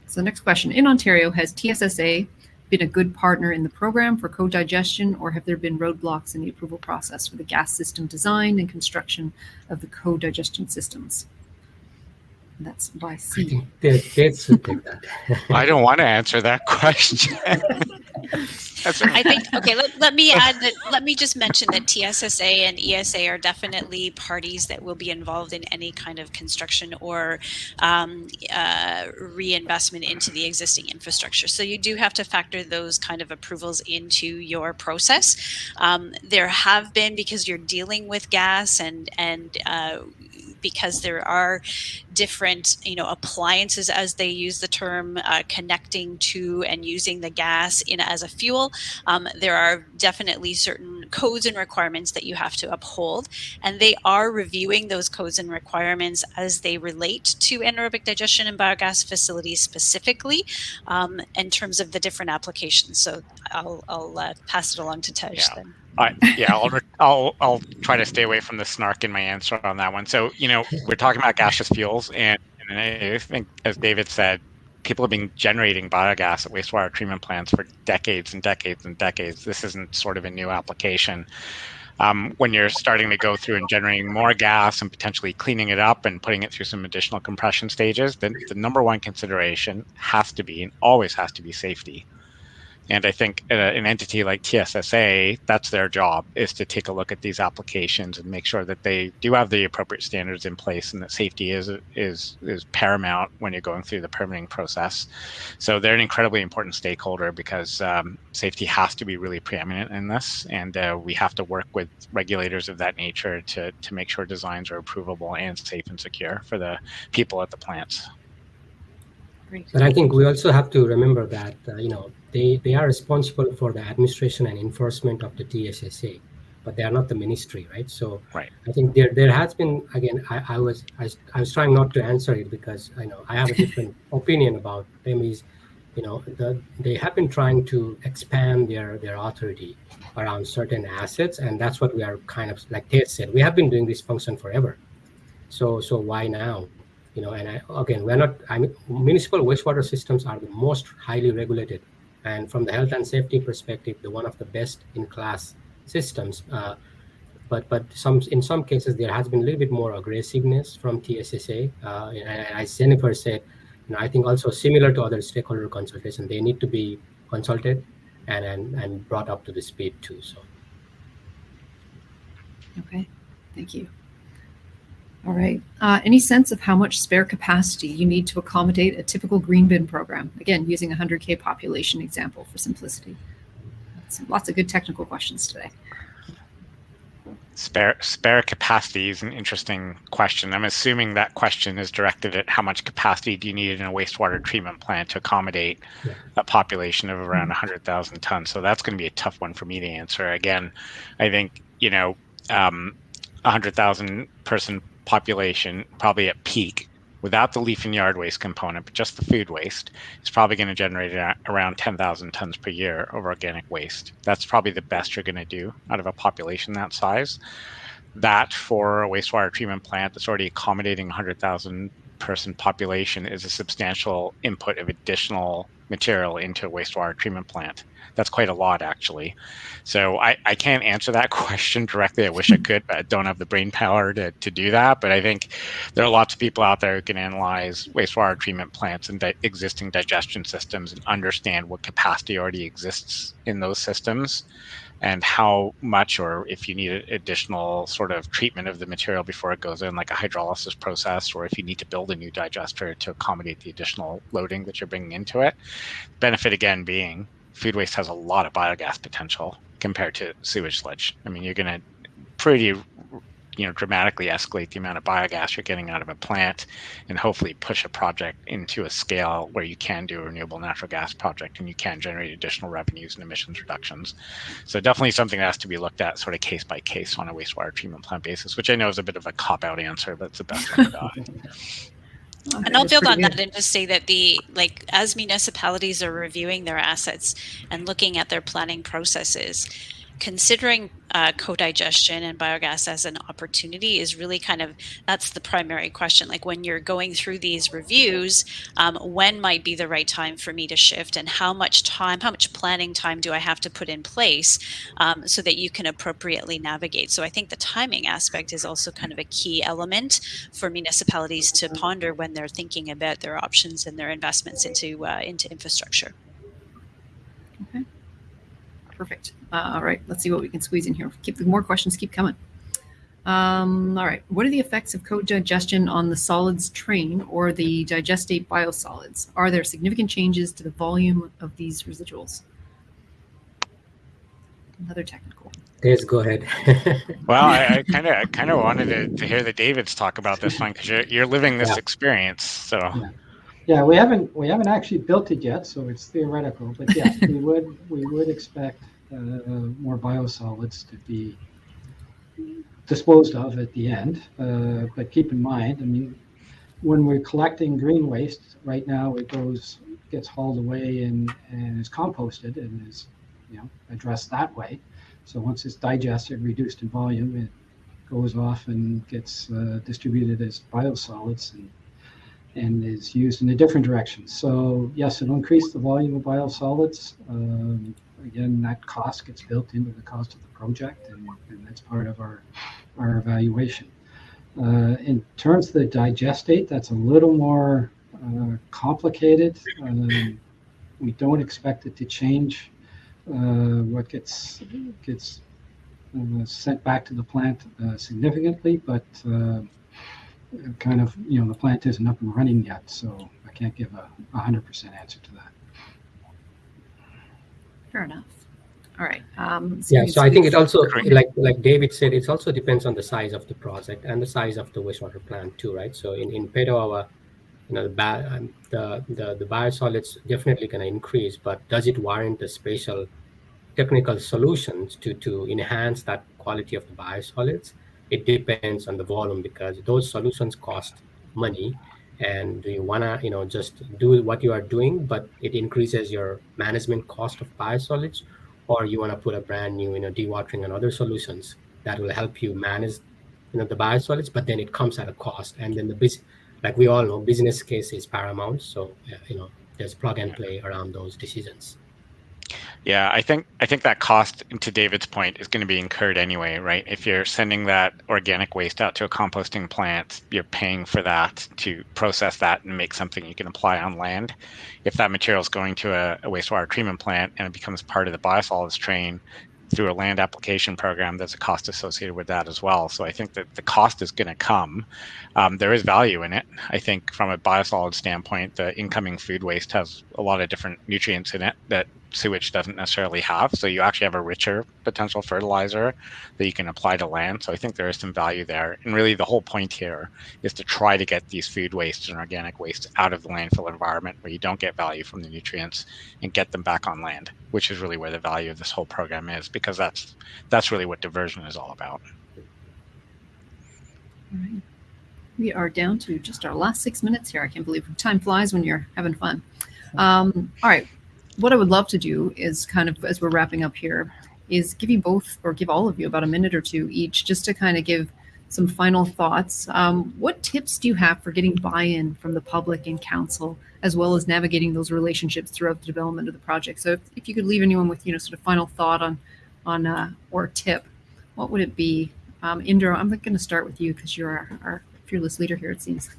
So next question. In Ontario, has TSSA been a good partner in the program for co-digestion, or have there been roadblocks in the approval process for the gas system design and construction of the co-digestion systems? And that's by C. I think Ted should take that. I don't want to answer that question. I think, okay, let me add that, let me just mention that TSSA and ESA are definitely parties that will be involved in any kind of construction or reinvestment into the existing infrastructure. So you do have to factor those kind of approvals into your process. There have been, because you're dealing with gas and because there are different, appliances, as they use the term, connecting to and using the gas in as a fuel. There are definitely certain codes and requirements that you have to uphold, and they are reviewing those codes and requirements as they relate to anaerobic digestion and biogas facilities specifically, in terms of the different applications. So I'll pass it along to Tej then. I'll try to stay away from the snark in my answer on that one. So, we're talking about gaseous fuels, and I think, as David said, people have been generating biogas at wastewater treatment plants for decades and decades and decades. This isn't sort of a new application. When you're starting to go through and generating more gas and potentially cleaning it up and putting it through some additional compression stages, then the number one consideration has to be, and always has to be, safety. And I think an entity like TSSA, that's their job, is to take a look at these applications and make sure that they do have the appropriate standards in place, and that safety is paramount when you're going through the permitting process. So they're an incredibly important stakeholder, because safety has to be really preeminent in this, and we have to work with regulators of that nature to make sure designs are approvable and safe and secure for the people at the plants. Great. But I think we also have to remember that they are responsible for the administration and enforcement of the TSSA, but they are not the ministry, right? So right. I think there has been, again, I was trying not to answer it, because I have a different opinion about them. Is they have been trying to expand their authority around certain assets, and that's what we are kind of, like Ted said, we have been doing this function forever. So why now? And we're not. Municipal wastewater systems are the most highly regulated, and from the health and safety perspective, the one of the best in class systems. But in some cases there has been a little bit more aggressiveness from TSSA. And as Jennifer said, I think also similar to other stakeholder consultation, they need to be consulted and brought up to the speed too. So. Okay, thank you. All right. Any sense of how much spare capacity you need to accommodate a typical green bin program? Again, using a 100K population example for simplicity. Lots of good technical questions today. Spare capacity is an interesting question. I'm assuming that question is directed at how much capacity do you need in a wastewater treatment plant to accommodate a population of around 100,000 tons. So that's going to be a tough one for me to answer. Again, I think 100,000 person population, probably at peak, without the leaf and yard waste component, but just the food waste, is probably going to generate around 10,000 tons per year of organic waste. That's probably the best you're going to do out of a population that size. That for a wastewater treatment plant that's already accommodating 100,000 person population is a substantial input of additional material into a wastewater treatment plant. That's quite a lot, actually. So I can't answer that question directly. I wish I could, but I don't have the brain power to do that. But I think there are lots of people out there who can analyze wastewater treatment plants and existing digestion systems and understand what capacity already exists in those systems and how much, or if you need additional sort of treatment of the material before it goes in, like a hydrolysis process, or if you need to build a new digester to accommodate the additional loading that you're bringing into it. Benefit again being food waste has a lot of biogas potential compared to sewage sludge. I mean, you're going to pretty dramatically escalate the amount of biogas you're getting out of a plant and hopefully push a project into a scale where you can do a renewable natural gas project and you can generate additional revenues and emissions reductions. So definitely something that has to be looked at sort of case by case on a wastewater treatment plant basis, which I know is a bit of a cop-out answer, but it's the best one I got. And I'll build on that and just say that as municipalities are reviewing their assets and looking at their planning processes, considering co-digestion and biogas as an opportunity is really that's the primary question. Like when you're going through these reviews, when might be the right time for me to shift, and how much planning time do I have to put in place so that you can appropriately navigate? So I think the timing aspect is also kind of a key element for municipalities to ponder when they're thinking about their options and their investments into infrastructure. Okay. Perfect. All right, let's see what we can squeeze in here. More questions keep coming. All right, what are the effects of co-digestion on the solids train or the digestate biosolids? Are there significant changes to the volume of these residuals? Another technical. Yes, go ahead. Well, I kind of wanted to hear the Davids talk about this one because you're living this experience. So. Yeah, we haven't actually built it yet, so it's theoretical. But yes, we would expect more biosolids to be disposed of at the end. But keep in mind, I mean, when we're collecting green waste right now, it gets hauled away and is composted and is addressed that way. So once it's digested, reduced in volume, it goes off and gets distributed as biosolids and is used in a different direction. So yes, it'll increase the volume of biosolids. Again, that cost gets built into the cost of the project, and that's part of our evaluation. In terms of the digestate, that's a little more complicated. We don't expect it to change what gets sent back to the plant significantly, but the plant isn't up and running yet, so I can't give a 100% answer to that. Fair enough. All right. So I think it also, like David said, it also depends on the size of the project and the size of the wastewater plant too, right? So in Petawawa, the biosolids definitely going to increase, but does it warrant the special technical solutions to enhance that quality of the biosolids? It depends on the volume, because those solutions cost money, and do you want to just do what you are doing, but it increases your management cost of biosolids, or you want to put a brand new dewatering and other solutions that will help you manage the biosolids, but then it comes at a cost. And then like we all know, business case is paramount, so there's plug and play around those decisions. Yeah, I think that cost, to David's point, is going to be incurred anyway, right? If you're sending that organic waste out to a composting plant, you're paying for that to process that and make something you can apply on land. If that material is going to a wastewater treatment plant and it becomes part of the biosolids train through a land application program, there's a cost associated with that as well. So I think that the cost is going to come. There is value in it. I think from a biosolid standpoint, the incoming food waste has a lot of different nutrients in it that sewage doesn't necessarily have. So you actually have a richer potential fertilizer that you can apply to land. So I think there is some value there. And really the whole point here is to try to get these food waste and organic waste out of the landfill environment where you don't get value from the nutrients and get them back on land, which is really where the value of this whole program is, because that's really what diversion is all about. All right. We are down to just our last 6 minutes here. I can't believe time flies when you're having fun. All right. What I would love to do is kind of, as we're wrapping up here, is give you both, or give all of you about a minute or two each, just to kind of give some final thoughts. What tips do you have for getting buy-in from the public and council, as well as navigating those relationships throughout the development of the project? So if you could leave anyone with, sort of final thought on or tip, what would it be? Indra, I'm going to start with you because you're our fearless leader here, it seems.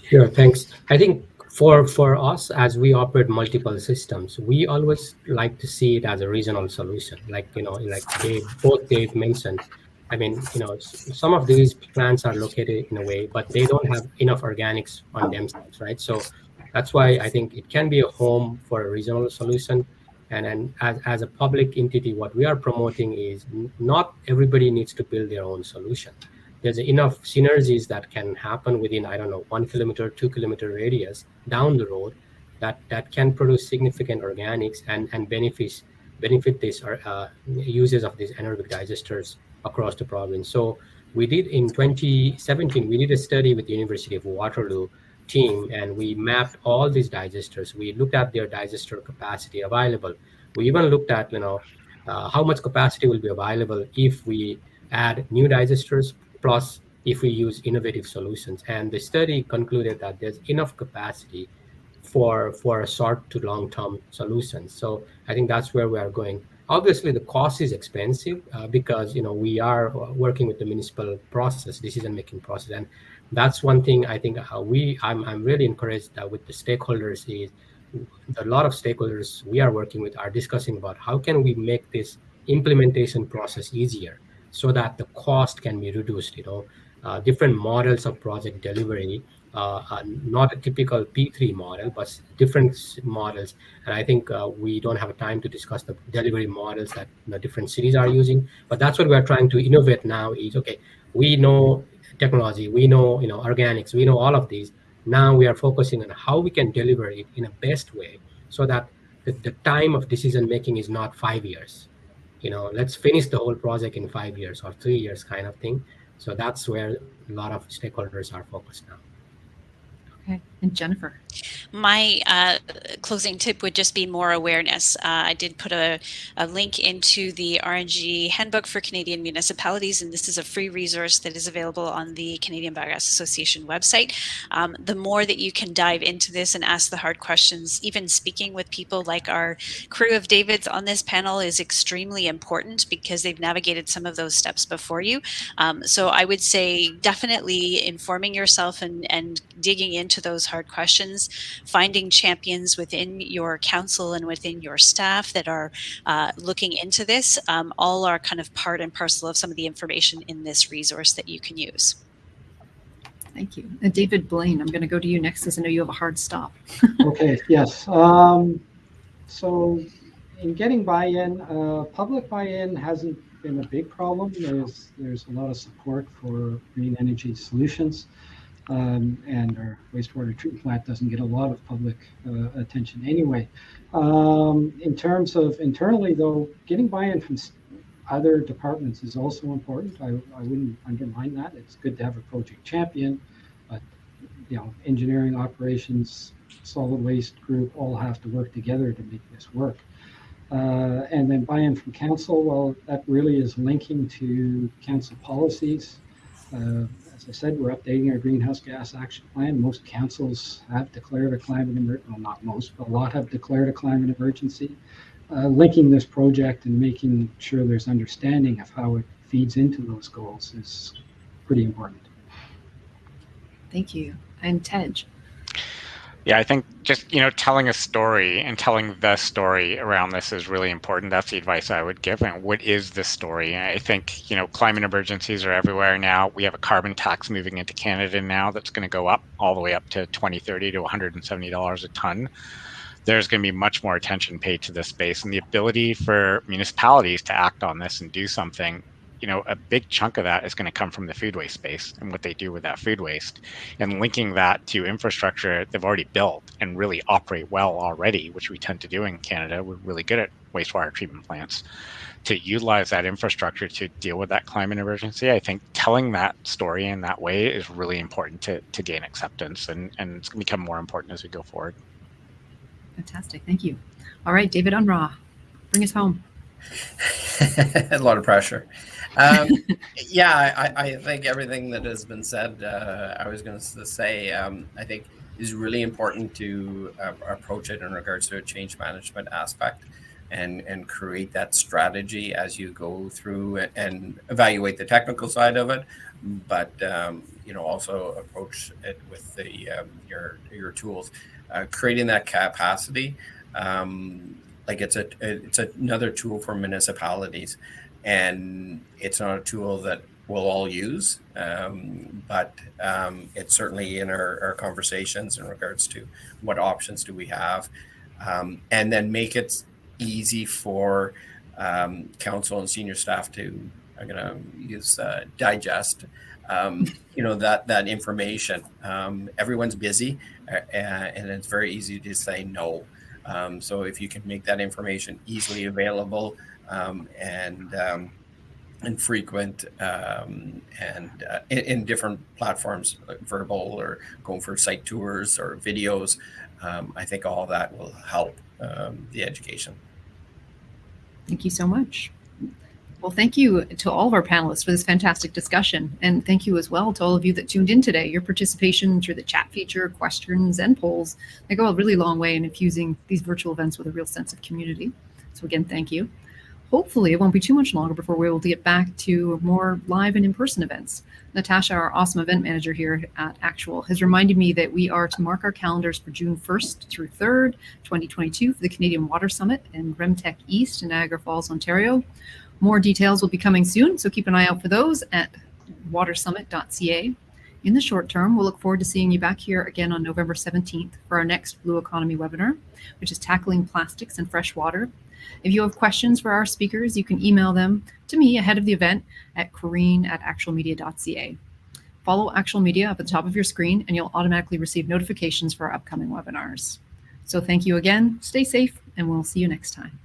Sure, thanks. I think for us, as we operate multiple systems, we always like to see it as a regional solution. Like Dave mentioned. I mean, some of these plants are located in a way, but they don't have enough organics on themselves, right? So that's why I think it can be a home for a regional solution. And as a public entity, what we are promoting is not everybody needs to build their own solution. There's enough synergies that can happen within, 1 kilometer, 2 kilometer radius down the road that can produce significant organics and benefit these uses of these anaerobic digesters across the province. So we did in 2017, we did a study with the University of Waterloo team, and we mapped all these digesters. We looked at their digester capacity available. We even looked at, how much capacity will be available if we add new digesters, plus if we use innovative solutions. And the study concluded that there's enough capacity for a short to long-term solutions. So I think that's where we are going. Obviously, the cost is expensive because we are working with the municipal process, decision-making process, and that's one thing I think I'm really encouraged with the stakeholders is a lot of stakeholders we are working with are discussing about how can we make this implementation process easier so that the cost can be reduced. Different models of project delivery, not a typical P3 model, but different models. And I think we don't have time to discuss the delivery models that different cities are using. But that's what we are trying to innovate now is, okay, we know technology, we know organics, we know all of these. Now we are focusing on how we can deliver it in a best way so that the time of decision making is not 5 years. Let's finish the whole project in 5 years or 3 years kind of thing. So that's where a lot of stakeholders are focused now. Okay, and Jennifer. My closing tip would just be more awareness. I did put a link into the RNG handbook for Canadian municipalities, and this is a free resource that is available on the Canadian Biogas Association website. The more that you can dive into this and ask the hard questions, even speaking with people like our crew of Davids on this panel is extremely important because they've navigated some of those steps before you. So I would say definitely informing yourself and digging into those hard questions, finding champions within your council and within your staff that are looking into this, all are kind of part and parcel of some of the information in this resource that you can use. Thank you. And David Blaine, I'm going to go to you next as I know you have a hard stop. Okay, yes. So in getting buy-in, public buy-in hasn't been a big problem. There's a lot of support for green energy solutions. And our wastewater treatment plant doesn't get a lot of public attention anyway. In terms of internally, though, getting buy-in from other departments is also important. I wouldn't undermine that. It's good to have a project champion, but engineering, operations, solid waste group all have to work together to make this work. And then buy-in from council, well, that really is linking to council policies. As I said, we're updating our greenhouse gas action plan. Most councils have declared a climate emergency. Well, not most, but a lot have declared a climate emergency. Linking this project and making sure there's understanding of how it feeds into those goals is pretty important. Thank you. And Tej. Yeah, I think just, telling a story and telling the story around this is really important. That's the advice I would give. And what is the story? I think, climate emergencies are everywhere now. We have a carbon tax moving into Canada now that's going to go up all the way up to 2030 to $170 a ton. There's going to be much more attention paid to this space, and the ability for municipalities to act on this and do something. A big chunk of that is going to come from the food waste space and what they do with that food waste, and linking that to infrastructure they've already built and really operate well already, which we tend to do in Canada. We're really good at wastewater treatment plants. to utilize that infrastructure to deal with that climate emergency. I think telling that story in that way is really important to gain acceptance, and it's going to become more important as we go forward. Fantastic. Thank you. All right, David Unraw, bring us home. A lot of pressure. Yeah, I think everything that has been said, I was going to say, I think is really important to approach it in regards to a change management aspect, and create that strategy as you go through and evaluate the technical side of it, but also approach it with the your tools, creating that capacity. Like it's another tool for municipalities, and it's not a tool that we'll all use, but it's certainly in our conversations in regards to what options do we have, and then make it easy for council and senior staff to, I'm going to use digest, that information. Everyone's busy, and it's very easy to say no. So if you can make that information easily available, and frequent, and in different platforms, like verbal or going for site tours or videos, I think all that will help the education. Thank you so much. Well, thank you to all of our panelists for this fantastic discussion. And thank you as well to all of you that tuned in today. Your participation through the chat feature, questions, and polls, they go a really long way in infusing these virtual events with a real sense of community. So again, thank you. Hopefully it won't be too much longer before we're able to get back to more live and in-person events. Natasha, our awesome event manager here at Actual, has reminded me that we are to mark our calendars for June 1st through 3rd, 2022 for the Canadian Water Summit in Remtech East in Niagara Falls, Ontario. More details will be coming soon, so keep an eye out for those at watersummit.ca. In the short term, we'll look forward to seeing you back here again on November 17th for our next Blue Economy webinar, which is tackling plastics and fresh water. If you have questions for our speakers, you can email them to me ahead of the event at corrine@actualmedia.ca. Follow Actual Media up at the top of your screen, and you'll automatically receive notifications for our upcoming webinars. So thank you again, stay safe, and we'll see you next time.